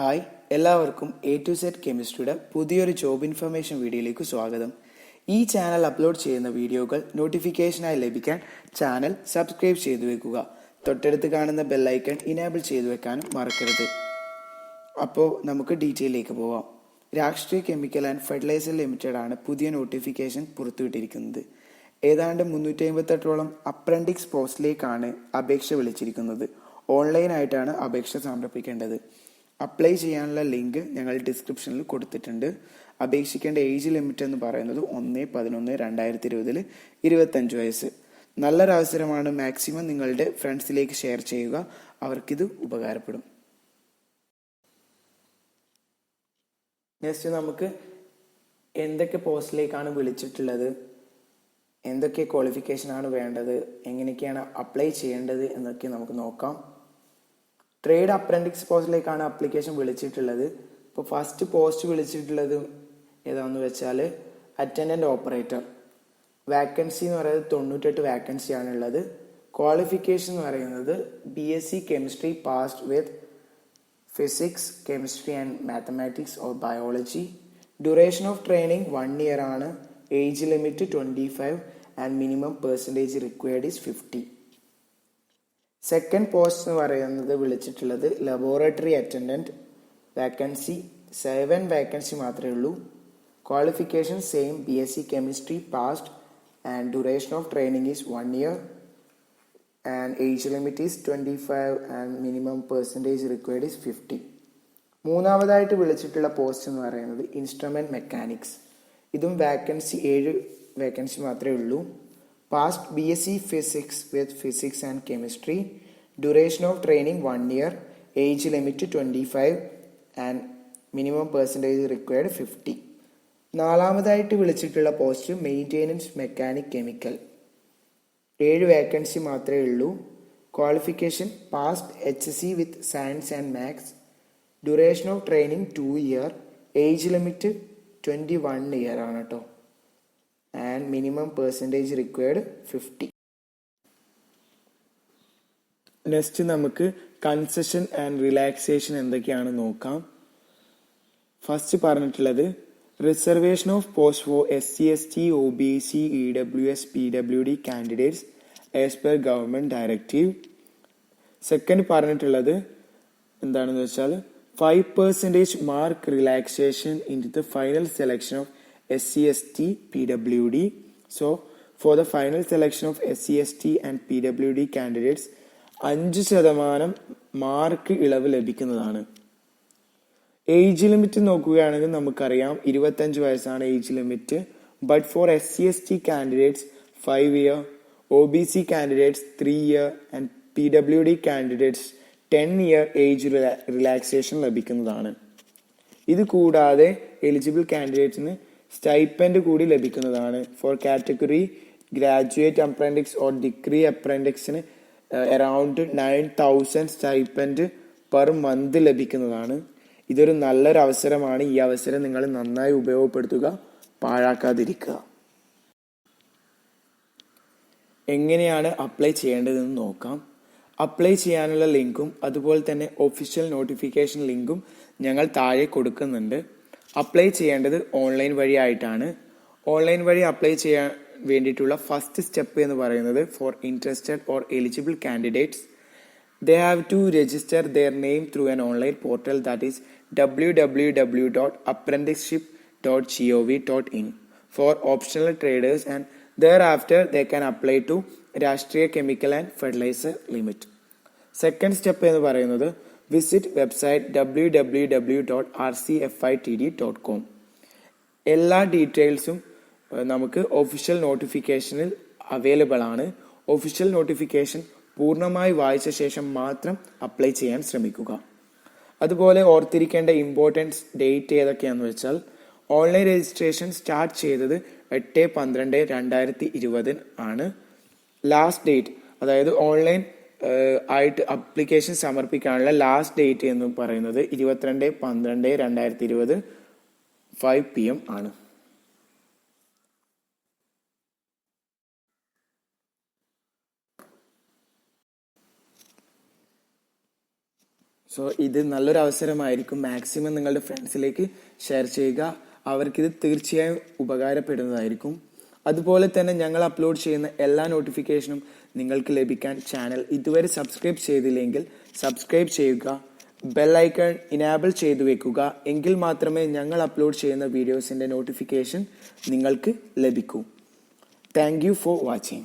Hi, എല്ലാവർക്കും A to Z കെമിസ്ട്രിയുടെ പുതിയൊരു job information വീഡിയോയിലേക്ക് സ്വാഗതം. ഈ ചാനൽ അപ്ലോഡ് ചെയ്യുന്ന വീഡിയോകൾ നോട്ടിഫിക്കേഷനായി ലഭിക്കാൻ ചാനൽ സബ്സ്ക്രൈബ് ചെയ്തു വെക്കുക. തൊട്ടടുത്ത് കാണുന്ന ബെല്ലൈക്കൺ ഇനേബിൾ ചെയ്തു വെക്കാനും മറക്കരുത്. അപ്പോൾ നമുക്ക് ഡീറ്റെയിലേക്ക് പോവാം. രാഷ്ട്രീയ കെമിക്കൽ ആൻഡ് ഫെർട്ടിലൈസർ ലിമിറ്റഡ് ആണ് പുതിയ നോട്ടിഫിക്കേഷൻ പുറത്തുവിട്ടിരിക്കുന്നത്. ഏതാണ്ട് 358ഓളം അപ്രന്റിക്സ് പോസ്റ്റിലേക്കാണ് അപേക്ഷ വിളിച്ചിരിക്കുന്നത്. ഓൺലൈനായിട്ടാണ് അപേക്ഷ സമർപ്പിക്കേണ്ടത്. അപ്ലൈ ചെയ്യാനുള്ള ലിങ്ക് ഞങ്ങൾ ഡിസ്ക്രിപ്ഷനിൽ കൊടുത്തിട്ടുണ്ട്. അപേക്ഷിക്കേണ്ട ഏജ് ലിമിറ്റ് എന്ന് പറയുന്നത് 1/11/2020 25 വയസ്സ്. നല്ലൊരു അവസരമാണ്. മാക്സിമം നിങ്ങളുടെ ഫ്രണ്ട്സിലേക്ക് ഷെയർ ചെയ്യുക, അവർക്കിത് ഉപകാരപ്പെടും. നെക്സ്റ്റ് നമുക്ക് എന്തൊക്കെ പോസ്റ്റിലേക്കാണ് വിളിച്ചിട്ടുള്ളത്, എന്തൊക്കെ ക്വാളിഫിക്കേഷനാണ് വേണ്ടത്, എങ്ങനെയൊക്കെയാണ് അപ്ലൈ ചെയ്യേണ്ടത് എന്നൊക്കെ നമുക്ക് നോക്കാം. ട്രേഡ് അപ്രന്റിക്സ് പോസ്റ്റിലേക്കാണ് ആപ്ലിക്കേഷൻ വിളിച്ചിട്ടുള്ളത്. ഇപ്പോൾ ഫസ്റ്റ് പോസ്റ്റ് വിളിച്ചിട്ടുള്ളത് ഏതാണെന്ന് വെച്ചാൽ അറ്റൻഡന്റ് ഓപ്പറേറ്റർ. വാക്കൻസി എന്ന് പറയുന്നത് 98 വാക്കൻസിയാണ് ഉള്ളത്. ക്വാളിഫിക്കേഷൻ എന്ന് പറയുന്നത് BSc chemistry passed with physics, chemistry and mathematics or biology. Duration of training 1 year ആണ്. Age limit 25 and minimum percentage required is 50. Second post എന്ന് പറയുന്നത് വിളിച്ചിട്ടുള്ളത് ലബോറട്ടറി അറ്റൻഡന്റ്. വാക്കൻസി 7 വാക്കൻസി മാത്രമേ ഉള്ളൂ. Qualification same, BSc chemistry passed and duration of training is 1 year and age limit is 25 and minimum percentage required is 50. മൂന്നാമതായിട്ട് വിളിച്ചിട്ടുള്ള post എന്ന് പറയുന്നത് instrument mechanics. ഇതും vacancy 7 vacancy മാത്രമേ ഉള്ളൂ. Past BSc Physics with Physics and Chemistry. Duration of training 1 year. Age limit 25 and minimum percentage required 50. നാലാമതായിട്ട് വിളിച്ചിട്ടുള്ള post maintenance mechanic chemical. 7 vacancy മാത്രമേ ഉള്ളൂ. Qualification passed HSC with science and maths. Duration of training 2 year. Age limit 21 year ആണ് കേട്ടോ. And minimum percentage required 50. Next നമുക്ക് concession and relaxation എന്തൊക്കെയാണ് നോക്കാം. First പറഞ്ഞിട്ടുള്ളത് reservation of post for SC, ST, OBC, EWS, PWD candidates as per government directive. Second പറഞ്ഞിട്ടുള്ളത് എന്താണെന്ന് വെച്ചാൽ 5% mark relaxation in the final selection of SC, ST, PWD. So, for the final selection of SC, ST and PWD candidates 5% mark ഇളവ് ലഭിക്കുന്നതാണ്. Age limit നോക്കുകയാണെങ്കിൽ നമുക്കറിയാം 25 വയസ്സാണ് age limit. But for SC, ST candidates 5 year, OBC candidates 3 year and PWD candidates 10 year age relaxation ലഭിക്കുന്നതാണ്. ഇത് കൂടാതെ eligible കാൻഡിഡേറ്റ്സിന് stipend കൂടി ലഭിക്കുന്നതാണ്. For category graduate apprentice or degree അപ്രന്റിക്സിന് അറൌണ്ട് 9,000 സ്റ്റൈപ്പൻഡ് പെർ മന്ത് ലഭിക്കുന്നതാണ്. ഇതൊരു നല്ലൊരു അവസരമാണ്. ഈ അവസരം നിങ്ങൾ നന്നായി ഉപയോഗപ്പെടുത്തുക, പാഴാക്കാതിരിക്കുക. എങ്ങനെയാണ് അപ്ലൈ ചെയ്യേണ്ടതെന്ന് നോക്കാം. അപ്ലൈ ചെയ്യാനുള്ള ലിങ്കും അതുപോലെ തന്നെ ഒഫീഷ്യൽ നോട്ടിഫിക്കേഷൻ ലിങ്കും ഞങ്ങൾ താഴെ കൊടുക്കുന്നുണ്ട്. അപ്ലൈ ചെയ്യേണ്ടത് ഓൺലൈൻ വഴി ആയിട്ടാണ്. ഓൺലൈൻ വഴി അപ്ലൈ ചെയ്യാൻ വേണ്ടിയിട്ടുള്ള ഫസ്റ്റ് സ്റ്റെപ്പ് എന്ന് പറയുന്നത് for interested or eligible candidates they have to register their name through an online portal that is www.apprenticeship.gov.in for optional traders and thereafter they can apply to രാഷ്ട്രീയ chemical and fertiliser limit. Second step എന്ന് പറയുന്നത് visit website www.rcfitd.com. എല്ലാ ഡീറ്റെയിൽസും നമുക്ക് official നോട്ടിഫിക്കേഷനിൽ available ആണ്. Official notification പൂർണ്ണമായി വായിച്ച ശേഷം മാത്രം അപ്ലൈ ചെയ്യാൻ ശ്രമിക്കുക. അതുപോലെ ഓർത്തിരിക്കേണ്ട ഇമ്പോർട്ടൻസ് ഡേറ്റ് ഏതൊക്കെയാണെന്ന് വെച്ചാൽ ഓൺലൈൻ രജിസ്ട്രേഷൻ സ്റ്റാർട്ട് ചെയ്തത് 8/12/2020 ആണ്. ലാസ്റ്റ് ഡേറ്റ്, അതായത് ഓൺലൈൻ ആയിട്ട് അപ്ലിക്കേഷൻ സമർപ്പിക്കാനുള്ള ലാസ്റ്റ് ഡേറ്റ് എന്ന് പറയുന്നത് 22/12/2020 5 PM ആണ്. സോ ഇത് നല്ലൊരു അവസരമായിരിക്കും. മാക്സിമം നിങ്ങളുടെ ഫ്രണ്ട്സിലേക്ക് ഷെയർ ചെയ്യുക. അവർക്കിത് തീർച്ചയായും ഉപകാരപ്പെടുന്നതായിരിക്കും. അതുപോലെ തന്നെ ഞങ്ങൾ അപ്ലോഡ് ചെയ്യുന്ന എല്ലാ നോട്ടിഫിക്കേഷനും നിങ്ങൾക്ക് ലഭിക്കാൻ ചാനൽ ഇതുവരെ സബ്സ്ക്രൈബ് ചെയ്തില്ലെങ്കിൽ സബ്സ്ക്രൈബ് ചെയ്യുക. ബെൽ ഐക്കൺ ഇനാബിൾ ചെയ്തു വെക്കുക. എങ്കിൽ മാത്രമേ ഞങ്ങൾ അപ്ലോഡ് ചെയ്യുന്ന വീഡിയോസിന്റെ നോട്ടിഫിക്കേഷൻ നിങ്ങൾക്ക് ലഭിക്കൂ. Thank you for watching.